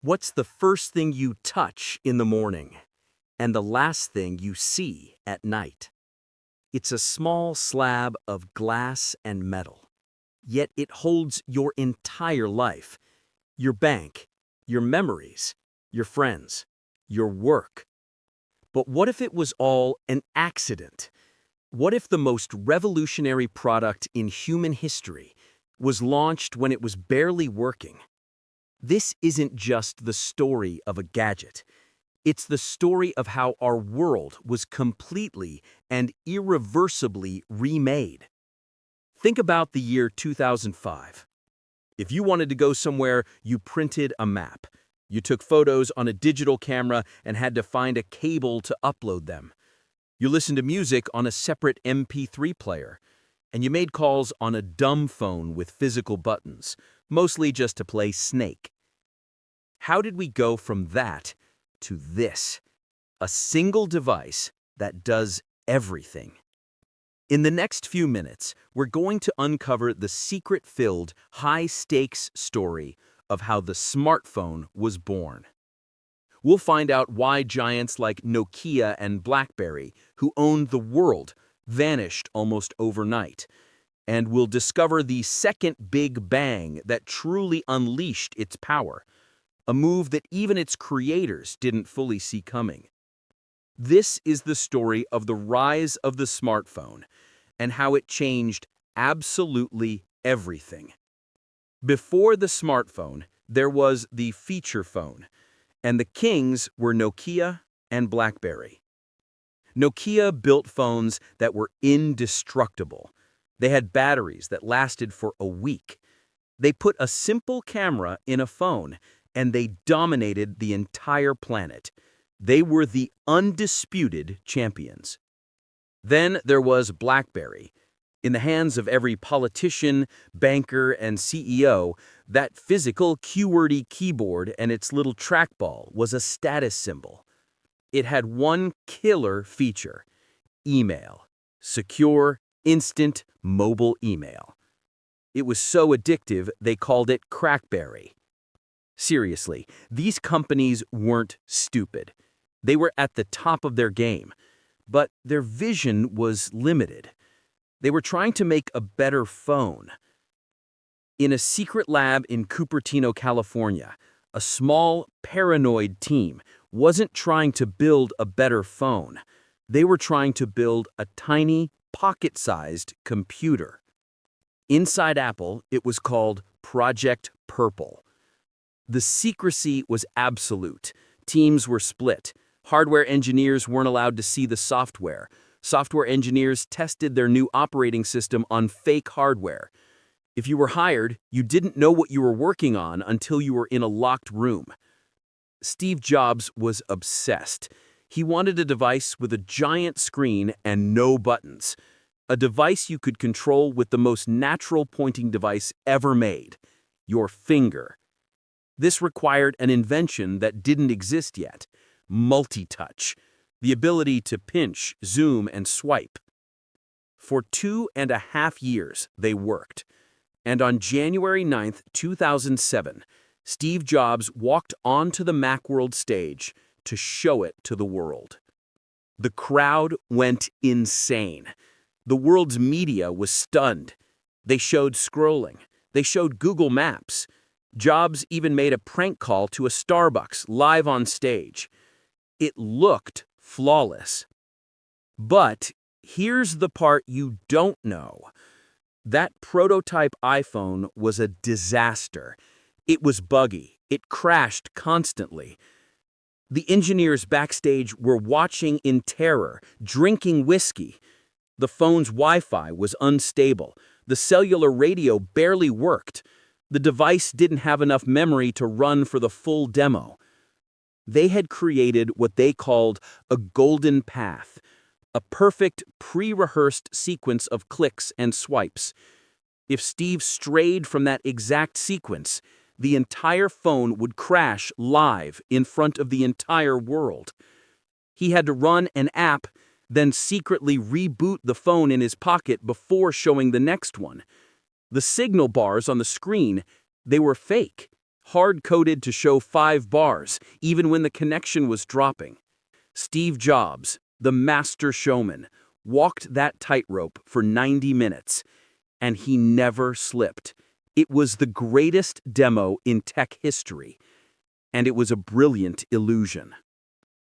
What's the first thing you touch in the morning and the last thing you see at night? It's a small slab of glass and metal, yet it holds your entire life, your bank, your memories, your friends, your work. But what if it was all an accident? What if the most revolutionary product in human history was launched when it was barely working? This isn't just the story of a gadget. It's the story of how our world was completely and irreversibly remade. Think about the year 2005. If you wanted to go somewhere, you printed a map. You took photos on a digital camera and had to find a cable to upload them. You listened to music on a separate MP3 player. And you made calls on a dumb phone with physical buttons, mostly just to play Snake. How did we go from that to this? A single device that does everything. In the next few minutes, we're going to uncover the secret-filled, high-stakes story of how the smartphone was born. We'll find out why giants like Nokia and BlackBerry, who owned the world, vanished almost overnight. And we'll discover the second big bang that truly unleashed its power, a move that even its creators didn't fully see coming. This is the story of the rise of the smartphone and how it changed absolutely everything. Before the smartphone, there was the feature phone, and the kings were Nokia and BlackBerry. Nokia built phones that were indestructible. They had batteries that lasted for a week. They put a simple camera in a phone, and they dominated the entire planet. They were the undisputed champions. Then there was BlackBerry. In the hands of every politician, banker, and CEO, that physical QWERTY keyboard and its little trackball was a status symbol. It had one killer feature: email. Secure, instant, mobile email. It was so addictive, they called it Crackberry. Seriously, these companies weren't stupid. They were at the top of their game, but their vision was limited. They were trying to make a better phone. In a secret lab in Cupertino, California, a small, paranoid team wasn't trying to build a better phone. They were trying to build a tiny, pocket-sized computer. Inside Apple, it was called Project Purple. The secrecy was absolute. Teams were split. Hardware engineers weren't allowed to see the software. Software engineers tested their new operating system on fake hardware. If you were hired, you didn't know what you were working on until you were in a locked room. Steve Jobs was obsessed. He wanted a device with a giant screen and no buttons. A device you could control with the most natural pointing device ever made: your finger. This required an invention that didn't exist yet: multi-touch, the ability to pinch, zoom, and swipe. For 2.5 years, they worked. And on January 9th, 2007, Steve Jobs walked onto the Macworld stage to show it to the world. The crowd went insane. The world's media was stunned. They showed scrolling. They showed Google Maps. Jobs even made a prank call to a Starbucks live on stage. It looked flawless. But here's the part you don't know. That prototype iPhone was a disaster. It was buggy. It crashed constantly. The engineers backstage were watching in terror, drinking whiskey. The phone's Wi-Fi was unstable. The cellular radio barely worked. The device didn't have enough memory to run for the full demo. They had created what they called a golden path, a perfect pre-rehearsed sequence of clicks and swipes. If Steve strayed from that exact sequence, the entire phone would crash live in front of the entire world. He had to run an app, then secretly reboot the phone in his pocket before showing the next one. The signal bars on the screen, they were fake, hard-coded to show 5 bars, even when the connection was dropping. Steve Jobs, the master showman, walked that tightrope for 90 minutes, and he never slipped. It was the greatest demo in tech history, and it was a brilliant illusion.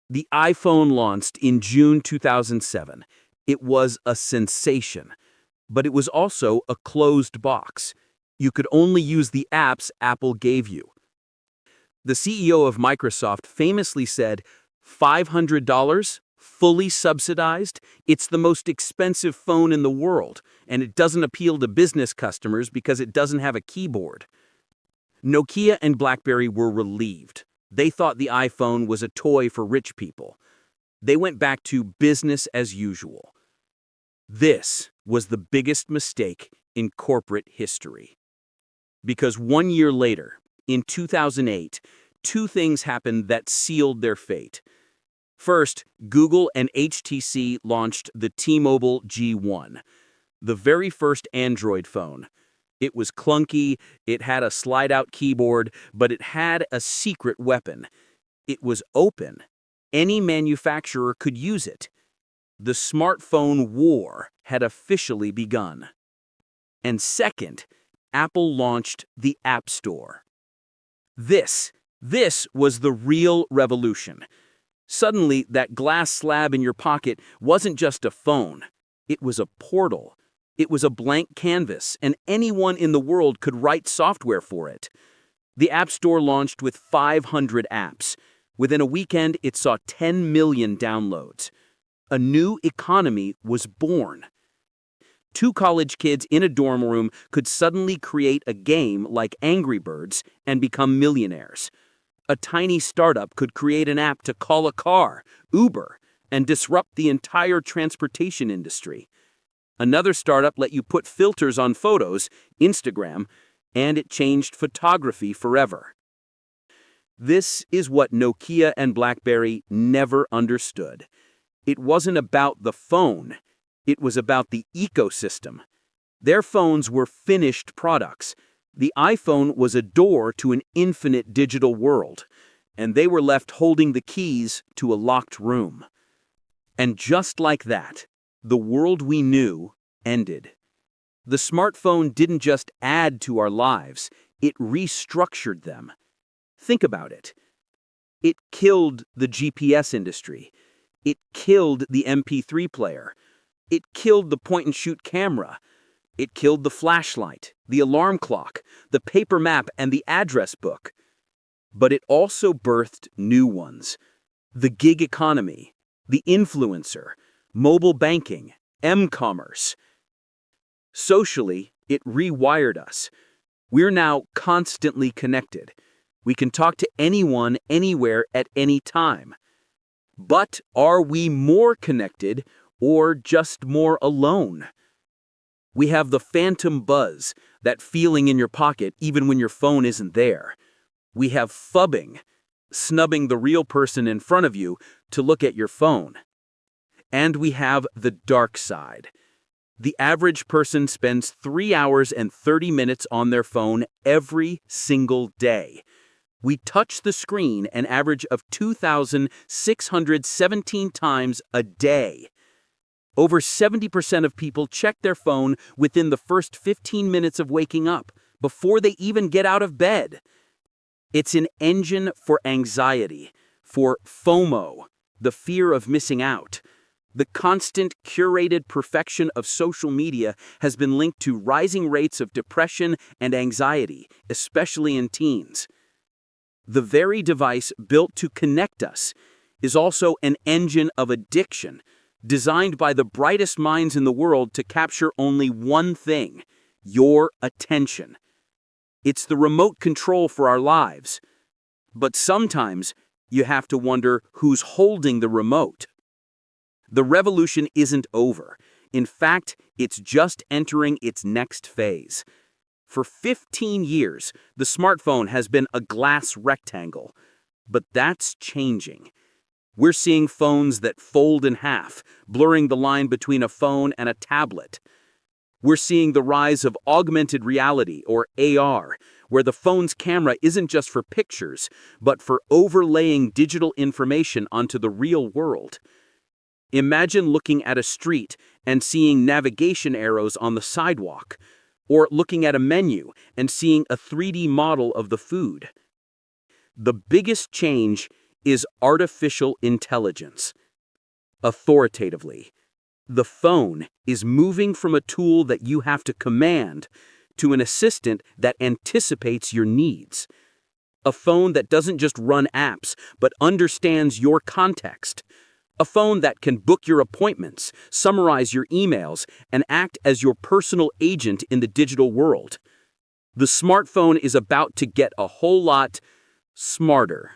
The iPhone launched in June 2007. It was a sensation, but it was also a closed box. You could only use the apps Apple gave you. The CEO of Microsoft famously said, $500, fully subsidized, it's the most expensive phone in the world, and it doesn't appeal to business customers because it doesn't have a keyboard. Nokia and BlackBerry were relieved. They thought the iPhone was a toy for rich people. They went back to business as usual. This was the biggest mistake in corporate history. Because 1 year later, in 2008, 2 things happened that sealed their fate. First, Google and HTC launched the T-Mobile G1, the very first Android phone. It was clunky, it had a slide-out keyboard, but it had a secret weapon. It was open. Any manufacturer could use it. The smartphone war had officially begun. And second, Apple launched the App Store. This was the real revolution. Suddenly, that glass slab in your pocket wasn't just a phone. It was a portal. It was a blank canvas, and anyone in the world could write software for it. The App Store launched with 500 apps. Within a weekend, it saw 10 million downloads. A new economy was born. 2 college kids in a dorm room could suddenly create a game like Angry Birds and become millionaires. A tiny startup could create an app to call a car, Uber, and disrupt the entire transportation industry. Another startup let you put filters on photos, Instagram, and it changed photography forever. This is what Nokia and BlackBerry never understood. It wasn't about the phone. It was about the ecosystem. Their phones were finished products. The iPhone was a door to an infinite digital world, and they were left holding the keys to a locked room. And just like that, the world we knew ended. The smartphone didn't just add to our lives, it restructured them. Think about it. It killed the GPS industry. It killed the MP3 player. It killed the point-and-shoot camera. It killed the flashlight, the alarm clock, the paper map, and the address book. But it also birthed new ones. The gig economy, the influencer, mobile banking, m-commerce. Socially, it rewired us. We're now constantly connected. We can talk to anyone, anywhere, at any time. But are we more connected or just more alone? We have the phantom buzz, that feeling in your pocket even when your phone isn't there. We have phubbing, snubbing the real person in front of you to look at your phone. And we have the dark side. The average person spends 3 hours and 30 minutes on their phone every single day. We touch the screen an average of 2,617 times a day. Over 70% of people check their phone within the first 15 minutes of waking up, before they even get out of bed. It's an engine for anxiety, for FOMO, the fear of missing out. The constant, curated perfection of social media has been linked to rising rates of depression and anxiety, especially in teens. The very device built to connect us is also an engine of addiction, designed by the brightest minds in the world to capture only one thing: your attention. It's the remote control for our lives. But sometimes you have to wonder who's holding the remote. The revolution isn't over. In fact, it's just entering its next phase. For 15 years, the smartphone has been a glass rectangle. But that's changing. We're seeing phones that fold in half, blurring the line between a phone and a tablet. We're seeing the rise of augmented reality, or AR, where the phone's camera isn't just for pictures, but for overlaying digital information onto the real world. Imagine looking at a street and seeing navigation arrows on the sidewalk, or looking at a menu and seeing a 3D model of the food. The biggest change is artificial intelligence. Authoritatively, the phone is moving from a tool that you have to command to an assistant that anticipates your needs. A phone that doesn't just run apps, but understands your context. A phone that can book your appointments, summarize your emails, and act as your personal agent in the digital world. The smartphone is about to get a whole lot smarter.